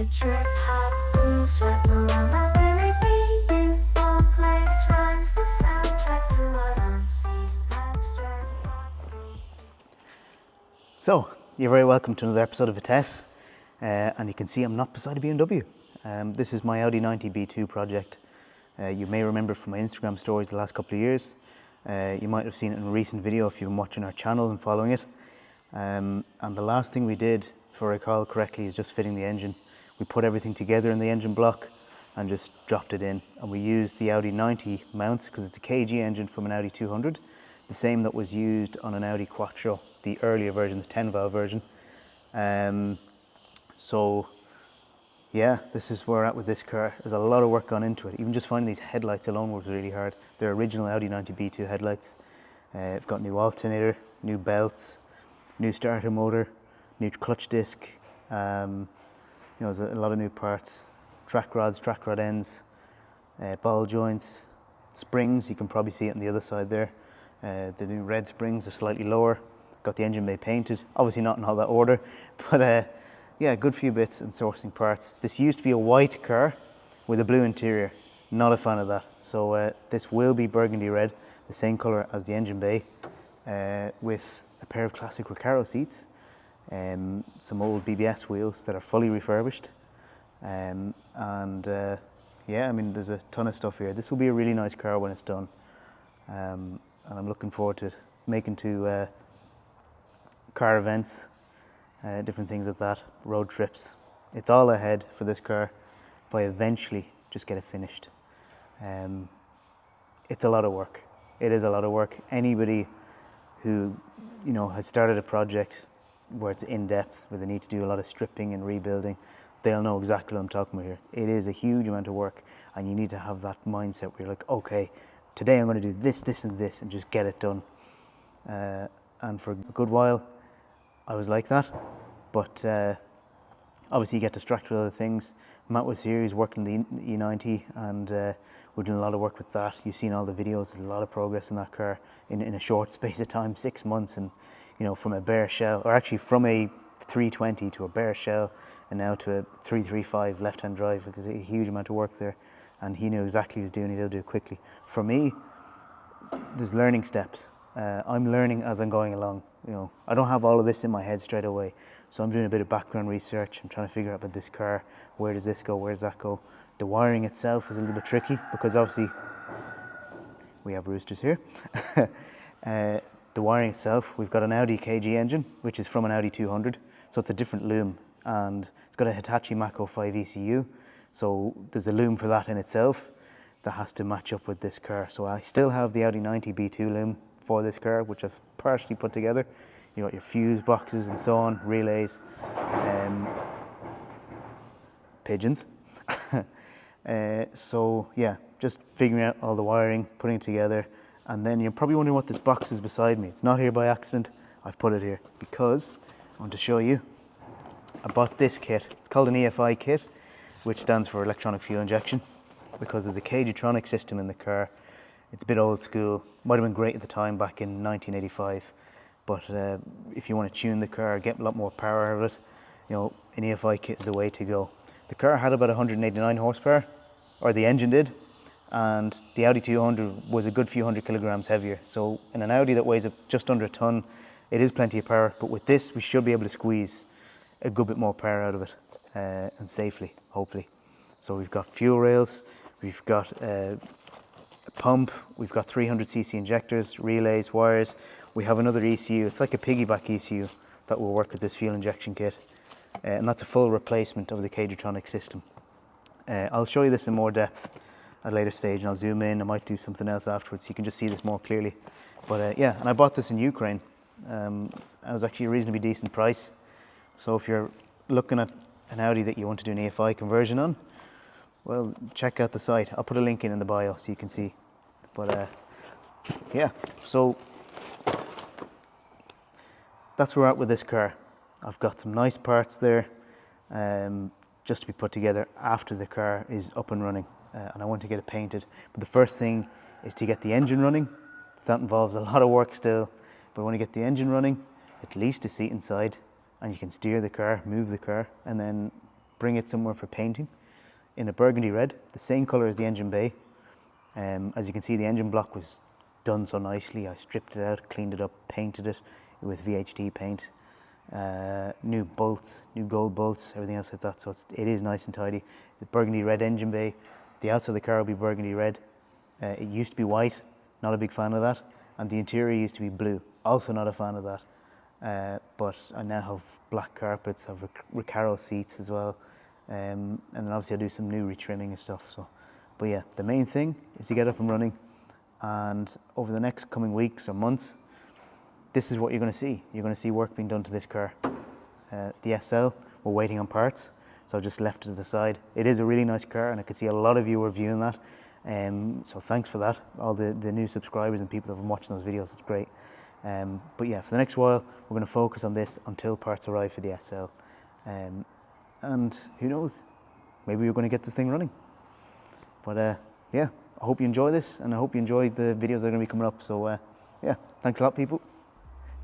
The trip hop grooves wrap around my very being. Folk lace rhymes, the soundtrack to what I'm seeing. Abstract thoughts. So, you're very welcome to another episode of Vitesse, and you can see I'm not beside a BMW. This is my Audi 90 B2 project. You may remember from my Instagram stories the last couple of years. You might have seen it in a recent video if you've been watching our channel and following it. And the last thing we did, if I recall correctly, is just fitting the engine. We put everything together in the engine block and just dropped it in. And we used the Audi 90 mounts because it's a KG engine from an Audi 200, the same that was used on an Audi Quattro, the earlier version, the 10 valve version. So yeah, this is where we're at with this car. There's a lot of work gone into it. Even just finding these headlights alone was really hard. They're original Audi 90 B2 headlights. It's got new alternator, new belts, new starter motor, new clutch disc. There's a lot of new parts. Track rod ends, ball joints, springs. You can probably see it on the other side there. The new red springs are slightly lower. Got the engine bay painted. Obviously not in all that order, but yeah, good few bits and sourcing parts. This used to be a white car with a blue interior. Not a fan of that. So this will be burgundy red, the same colour as the engine bay, with a pair of classic Recaro seats, some old BBS wheels that are fully refurbished, and yeah, I mean, there's a ton of stuff here. This will be a really nice car when it's done, and I'm looking forward to making to car events, different things like that, road trips. It's all ahead for this car if I eventually just get it finished. It's a lot of work. It is a lot of work. Anybody who has started a project where it's in depth, where they need to do a lot of stripping and rebuilding, they'll know exactly what I'm talking about here. It is a huge amount of work, and you need to have that mindset where you're like, okay, today I'm going to do this, this and this, and just get it done. And for a good while I was like that, but obviously you get distracted with other things. Matt was here, he's working the E90, and we're doing a lot of work with that. You've seen all the videos, there's a lot of progress in that car in a short space of time, 6 months, and from a bare shell, or actually from a 320 to a bare shell, and now to a 335 left-hand drive. There's a huge amount of work there, and he knew exactly what he was doing. He's able to do it quickly. For me, there's learning steps. I'm learning as I'm going along. I don't have all of this in my head straight away, so I'm doing a bit of background research. I'm trying to figure out about this car. Where does this go? Where does that go? The wiring itself is a little bit tricky because obviously we have roosters here. The wiring itself, we've got an Audi KG engine, which is from an Audi 200, so it's a different loom, and it's got a Hitachi Mach 05 ECU, so there's a loom for that in itself that has to match up with this car. So I still have the Audi 90 B2 loom for this car, which I've partially put together. You got your fuse boxes and so on, relays, pigeons. So yeah, just figuring out all the wiring, putting it together, and then you're probably wondering what this box is beside me. It's not here by accident. I've put it here because I want to show you. I bought this kit. It's called an EFI kit, which stands for electronic fuel injection, because there's a K-Jetronic system in the car. It's a bit old school, might have been great at the time back in 1985, but if you want to tune the car, get a lot more power out of it, an EFI kit is the way to go. The car had about 189 horsepower, or the engine did, and the Audi 200 was a good few hundred kilograms heavier. So in an Audi that weighs just under a ton, it is plenty of power, but with this we should be able to squeeze a good bit more power out of it, and safely, hopefully. So we've got fuel rails, we've got a pump, we've got 300cc injectors, relays, wires. We have another ECU, it's like a piggyback ECU that will work with this fuel injection kit, and that's a full replacement of the K-Jetronic system. I'll show you this in more depth at a later stage, and I'll zoom in. I might do something else afterwards so you can just see this more clearly. But yeah, and I bought this in Ukraine. It was actually a reasonably decent price. So if you're looking at an Audi that you want to do an EFI conversion on, well, check out the site. I'll put a link in the bio so you can see. But yeah, so that's where we're at with this car. I've got some nice parts there, just to be put together after the car is up and running, and I want to get it painted. But the first thing is to get the engine running. So that involves a lot of work still, but when you get the engine running, at least a seat inside, and you can steer the car, move the car, and then bring it somewhere for painting in a burgundy red, the same colour as the engine bay. As you can see, the engine block was done so nicely. I stripped it out, cleaned it up, painted it with VHD paint. New bolts, new gold bolts, everything else like that. So it is nice and tidy. The burgundy red engine bay. The outside of the car will be burgundy red. It used to be white, not a big fan of that. And the interior used to be blue, also not a fan of that. But I now have black carpets, I have Recaro seats as well. And then obviously I'll do some new retrimming and stuff. So, but yeah, the main thing is to get up and running. And over the next coming weeks or months, this is what you're going to see. You're going to see work being done to this car. The SL, we're waiting on parts, so I've just left it to the side. It is a really nice car, and I can see a lot of you are viewing that. So thanks for that, all the new subscribers and people that have been watching those videos. It's great. But yeah, for the next while, we're going to focus on this until parts arrive for the SL. And who knows, maybe we're going to get this thing running. But yeah, I hope you enjoy this, and I hope you enjoy the videos that are going to be coming up. So yeah, thanks a lot, people.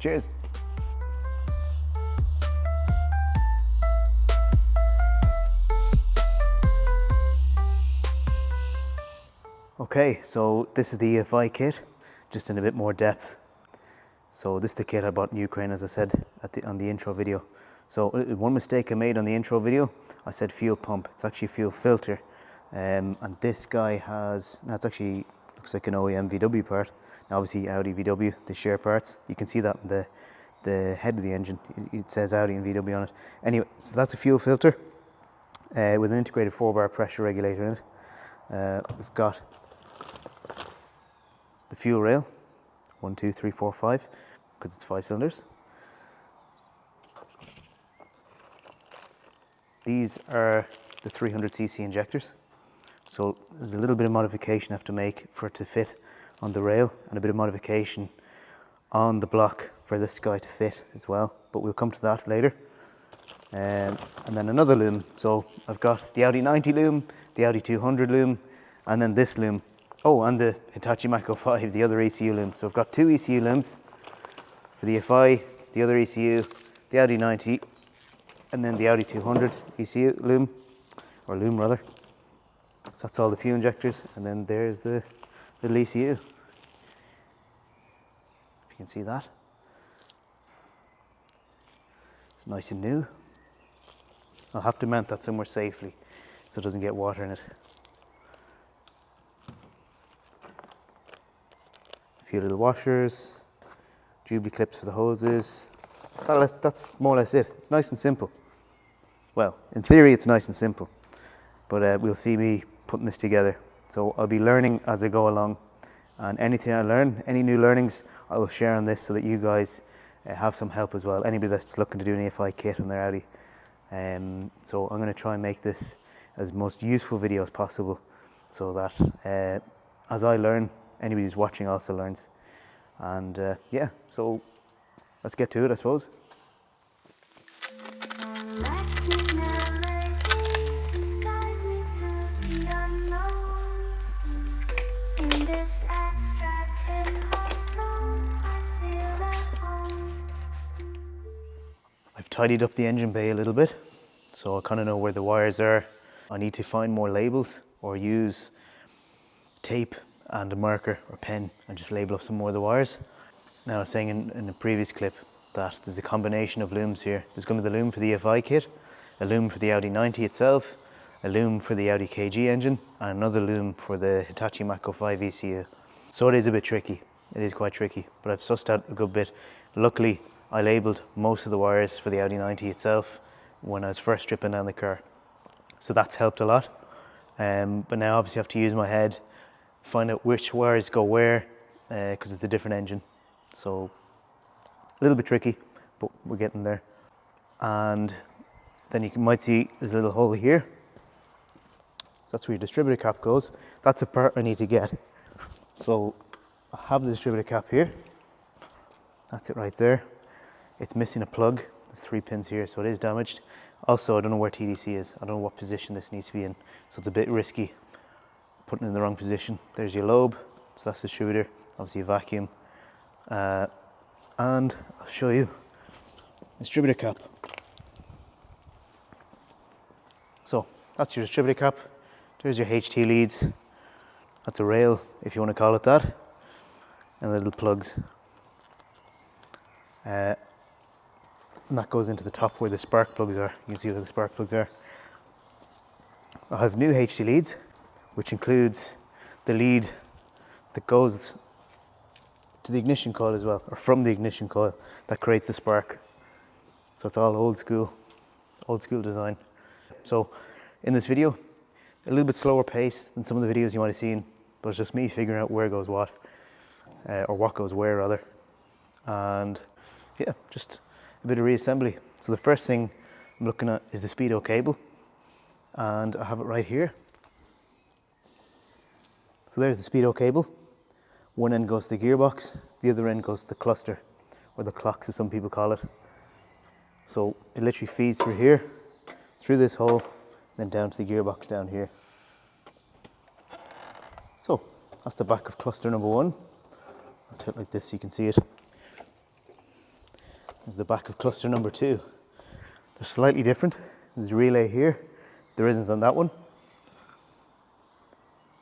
Cheers. Okay, so this is the EFI kit, just in a bit more depth. So this is the kit I bought in Ukraine, as I said on the intro video. So one mistake I made on the intro video, I said fuel pump. It's actually fuel filter. And this guy has, now it's actually, looks like an OEM VW part. Now obviously Audi VW, they share parts. You can see that in the head of the engine. It says Audi and VW on it. Anyway, so that's a fuel filter with an integrated 4-bar pressure regulator in it. We've got the fuel rail, 1, 2, 3, 4, 5, because it's 5 cylinders. These are the 300cc injectors. So there's a little bit of modification I have to make for it to fit on the rail, and a bit of modification on the block for this guy to fit as well, but we'll come to that later. And then another loom. So I've got the Audi 90 loom, the Audi 200 loom, and then this loom. Oh, and the Hitachi Mach 05, the other ECU loom. So I've got 2 ECU looms for the FI, the other ECU, the Audi 90, and then the Audi 200 ECU loom, or loom rather. So that's all the fuel injectors, and then there's the little ECU. If you can see that. It's nice and new. I'll have to mount that somewhere safely so it doesn't get water in it. A few little washers, Jubilee clips for the hoses. That's more or less it. It's nice and simple. Well, in theory it's nice and simple, but we'll see me putting this together. So I'll be learning as I go along, and anything I learn, any new learnings, I will share on this so that you guys have some help as well. Anybody that's looking to do an EFI kit on their Audi. So I'm going to try and make this as most useful video as possible, so that as I learn, anybody who's watching also learns. And yeah, so let's get to it, I suppose. Galactic melodies guide me to the unknown. In this abstract hip-hop song, I feel at home. I've tidied up the engine bay a little bit, so I kind of know where the wires are. I need to find more labels or use tape and a marker or pen and just label up some more of the wires. Now I was saying in a previous clip that there's a combination of looms here. There's going to be the loom for the EFI kit, a loom for the Audi 90 itself, a loom for the Audi KG engine, and another loom for the Hitachi Mach 05 ECU. So it is a bit tricky. It is quite tricky, but I've sussed out a good bit. Luckily, I labelled most of the wires for the Audi 90 itself when I was first stripping down the car. So that's helped a lot. But now obviously I have to use my head, find out which wires go where, because it's a different engine. So a little bit tricky, but we're getting there. And then you might see there's a little hole here. So that's where your distributor cap goes. That's a part I need to get. So I have the distributor cap here. That's it right there. It's missing a plug. There's 3 pins here, so it is damaged. Also, I don't know where TDC is. I don't know what position this needs to be in. So it's a bit risky putting it in the wrong position. There's your lobe, so that's the distributor. Obviously a vacuum. And I'll show you the distributor cap. that's your distributor cap. There's your HT leads. That's a rail, if you want to call it that. And the little plugs. And that goes into the top where the spark plugs are. You can see where the spark plugs are. I have new HT leads, which includes the lead that goes to the ignition coil as well, or from the ignition coil that creates the spark. So it's all old school design. So in this video, a little bit slower pace than some of the videos you might have seen, but it's just me figuring out where goes what, or what goes where rather. And yeah, just a bit of reassembly. So the first thing I'm looking at is the speedo cable, and I have it right here. So there's the speedo cable. One end goes to the gearbox, the other end goes to the cluster, or the clocks as some people call it. So it literally feeds through here, through this hole, then down to the gearbox down here. So that's the back of cluster number 1. I'll tilt like this so you can see it. There's the back of cluster number 2. They're slightly different. There's a relay here. There isn't on that one.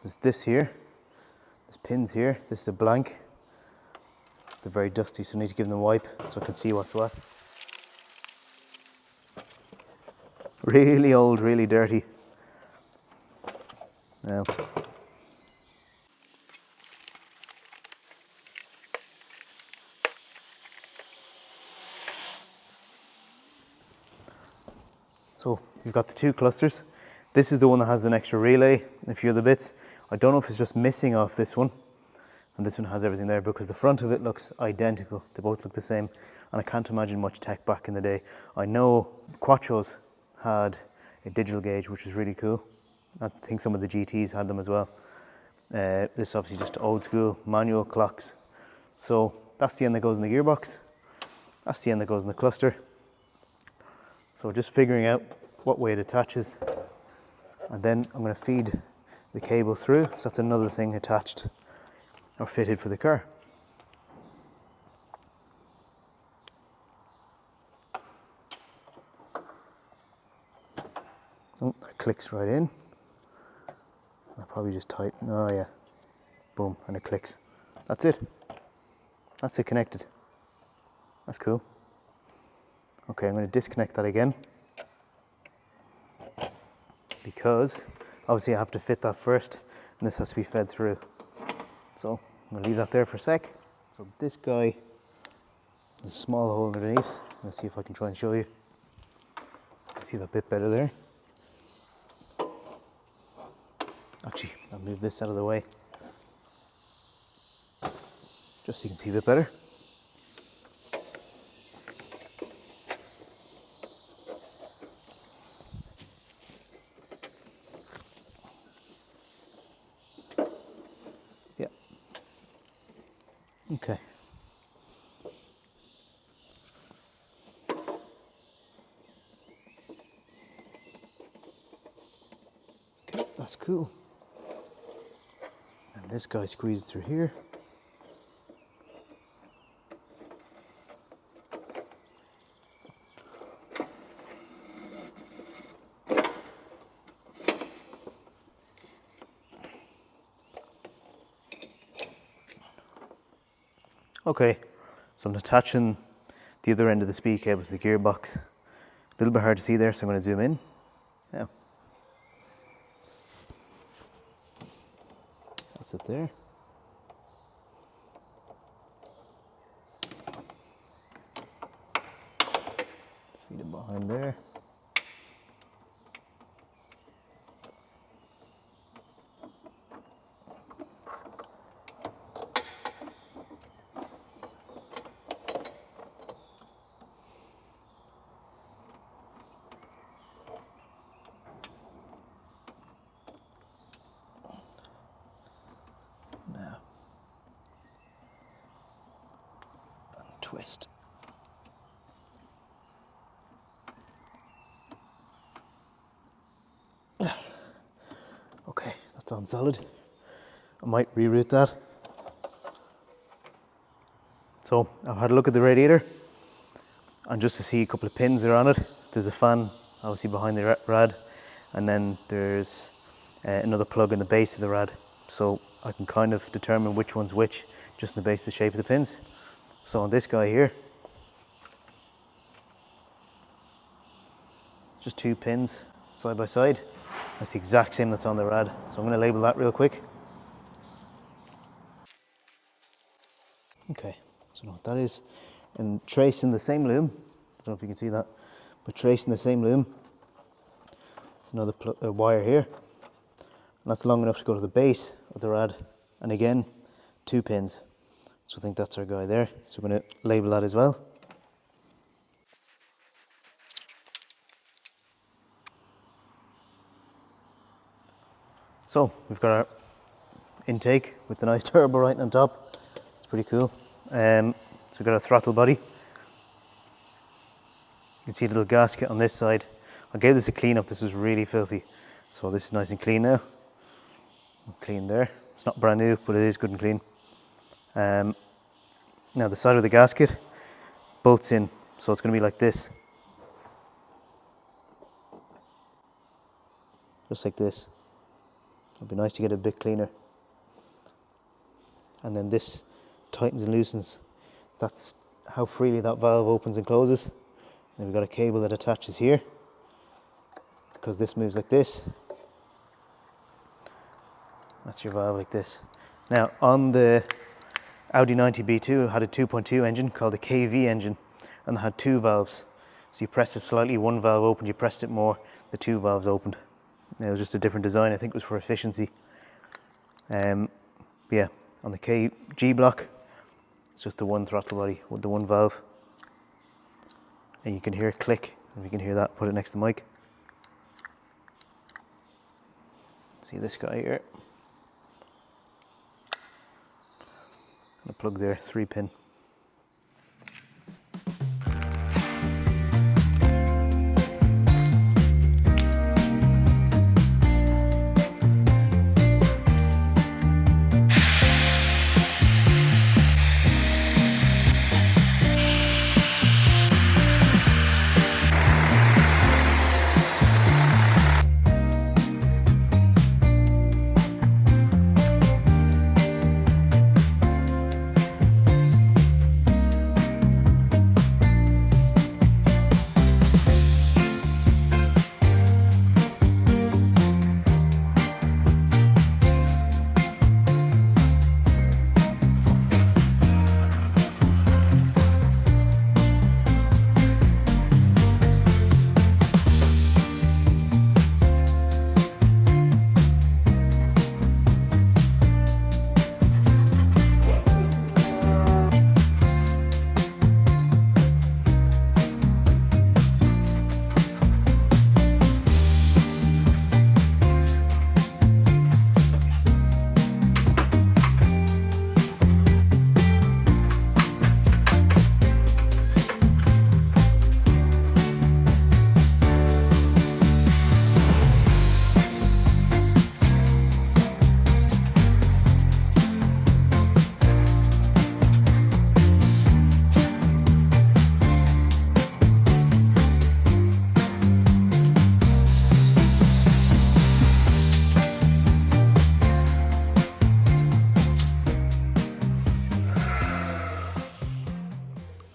There's this here. There's pins here. This is a blank. They're very dusty, so I need to give them a wipe so I can see what's what. Really old, really dirty. Now, so you've got the 2 clusters. This is the one that has an extra relay and a few other bits. I don't know if it's just missing off this one, and this one has everything there because the front of it looks identical. They both look the same, and I can't imagine much tech back in the day. I know Quattros had a digital gauge, which was really cool. I think some of the GTs had them as well. This is obviously just old school manual clocks. So that's the end that goes in the gearbox. That's the end that goes in the cluster. So just figuring out what way it attaches. And then I'm going to feed the cable through. So that's another thing attached or fitted for the car. Oh, that clicks right in. That probably just tighten. Oh yeah. Boom, and it clicks. That's it. That's it connected. That's cool. Okay, I'm going to disconnect that again, because obviously I have to fit that first, and this has to be fed through. So I'm going to leave that there for a sec. So this guy, there's a small hole underneath. Let's see if I can try and show you. See that bit better there? Actually, I'll move this out of the way, just so you can see a bit better. Yeah. Okay. Okay, that's cool. And this guy squeezes through here. Okay, so I'm attaching the other end of the speed cable to the gearbox. A little bit hard to see there, so I'm going to zoom in. Now, that's it there. Feed it behind there. Now, and twist. Okay, that's on solid. I might reroute that. So I've had a look at the radiator, and just to see a couple of pins that are on it. There's a fan obviously behind the rad, and then there's another plug in the base of the rad, so I can kind of determine which one's which just in the base of the shape of the pins. So on this guy here, just 2 pins side by side. That's the exact same that's on the rad. So I'm going to label that real quick. Okay, so I know what that is. And tracing the same loom, I don't know if you can see that, but tracing the same loom, another wire here. And that's long enough to go to the base of the rad. And again, 2 pins. So I think that's our guy there. So we're going to label that as well. So we've got our intake with the nice turbo right on top. It's pretty cool. So we've got our throttle body. You can see a little gasket on this side. I gave this a clean up. This was really filthy. So this is nice and clean now. Clean there. It's not brand new, but it is good and clean. Now the side of the gasket bolts in. So it's going to be like this. Just like this. It'd be nice to get it a bit cleaner. And then this tightens and loosens. That's how freely that valve opens and closes. Then we've got a cable that attaches here, because this moves like this. That's your valve like this. Now on the Audi 90 B2 it had a 2.2 engine called a KV engine, and it had 2 valves. So you press it slightly, 1 valve opened, you pressed it more, the 2 valves opened. It was just a different design. I think it was for efficiency. Yeah, on the KG block, it's just the 1 throttle body with the 1 valve. And you can hear it click. If you can hear that, put it next to the mic. See this guy here? And a plug there, 3 pin.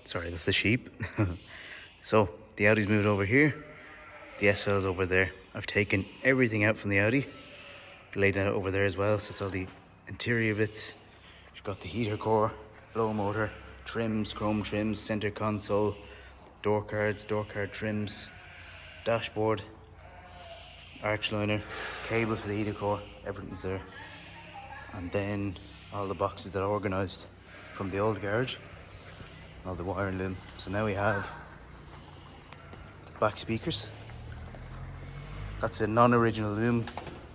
Sorry, that's the sheep. So the Audi's moved over here, the SL's over there. I've taken everything out from the Audi, laid it out over there as well. So it's all the interior bits. You've got the heater core, blow motor, trims, chrome trims, center console, door cards, door card trims, dashboard, arch liner, cable for the heater core, everything's there. And then all the boxes that are organised from the old garage, all the wire and loom. So now we have the back speakers. That's a non-original loom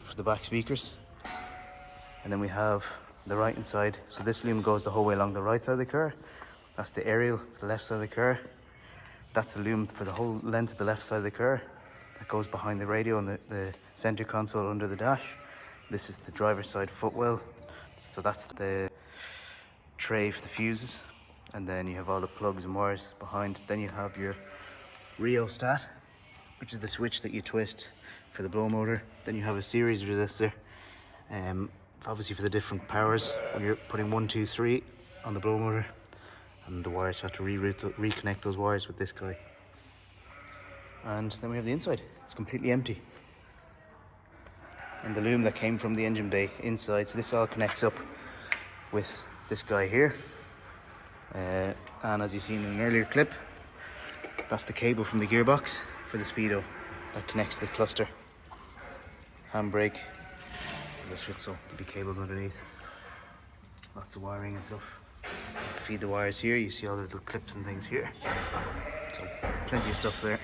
for the back speakers. And then we have the right hand side. So this loom goes the whole way along the right side of the car. That's the aerial for the left side of the car. That's the loom for the whole length of the left side of the car. That goes behind the radio and the center console under the dash. This is the driver's side footwell. So that's the tray for the fuses. And then you have all the plugs and wires behind. Then you have your rheostat, which is the switch that you twist for the blow motor. Then you have a series resistor, obviously for the different powers when you're putting 1, 2, 3 on the blow motor, and the wires have to reconnect those wires with this guy. And then we have the inside. It's completely empty. And the loom that came from the engine bay inside, so this all connects up with this guy here. And as you've seen in an earlier clip, that's the cable from the gearbox for the speedo that connects the cluster. Handbrake, so there'll be cables underneath. Lots of wiring and stuff. Feed the wires here, you see all the little clips and things here. So plenty of stuff there.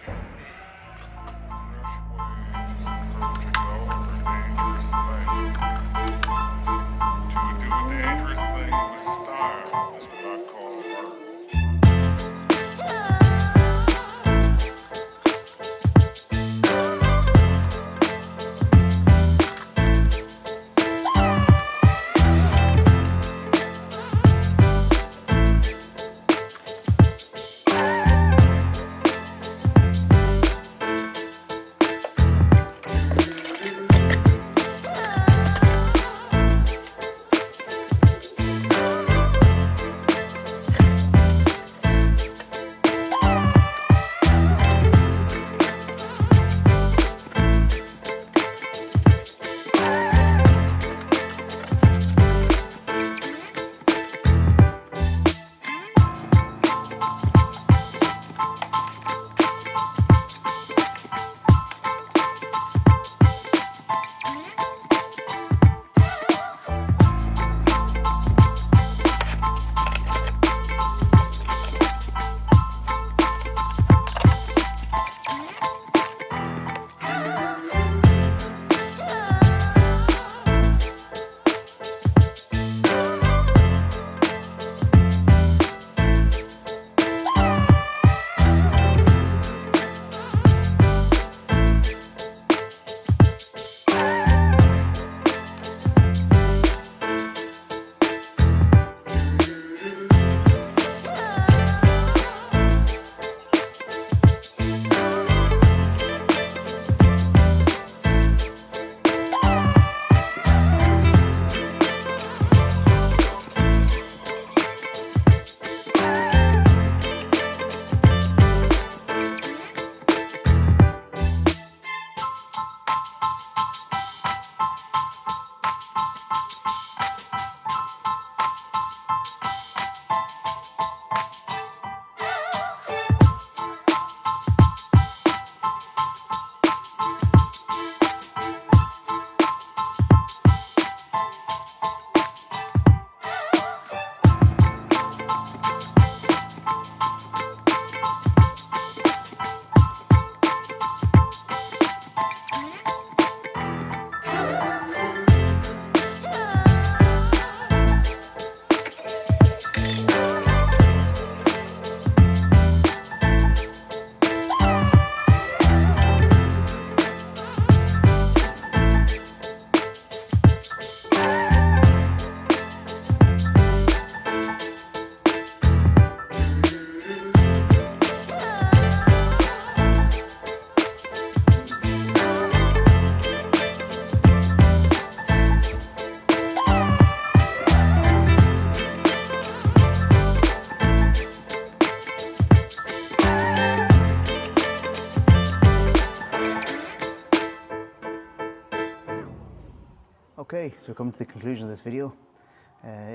Okay, so we're coming to the conclusion of this video.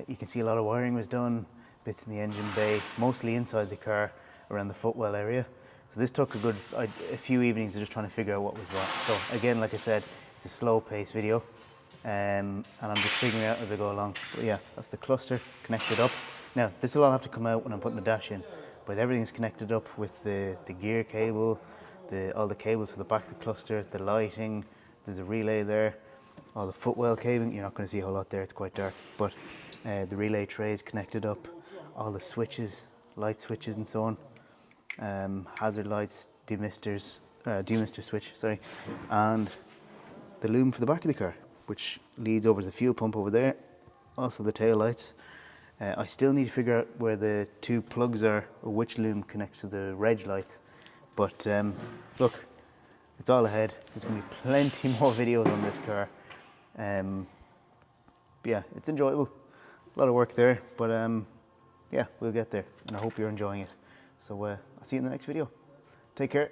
You can see a lot of wiring was done, bits in the engine bay, mostly inside the car, around the footwell area. So this took a few evenings of just trying to figure out what was what. So again, like I said, it's a slow paced video, and I'm just figuring it out as I go along. But yeah, that's the cluster connected up. Now, this will all have to come out when I'm putting the dash in, but everything's connected up with the gear cable, all the cables to the back of the cluster, the lighting, there's a relay there, all the footwell cabling. You're not going to see a whole lot there, it's quite dark, but the relay tray is connected up, all the switches, light switches and so on, hazard lights, demister switch, sorry, and the loom for the back of the car, which leads over to the fuel pump over there, also the tail lights. I still need to figure out where the two plugs are, or which loom connects to the reg lights, but look, it's all ahead. There's going to be plenty more videos on this car. But yeah, it's enjoyable. A lot of work there, but yeah, we'll get there, and I hope you're enjoying it. So I'll see you in the next video. Take care.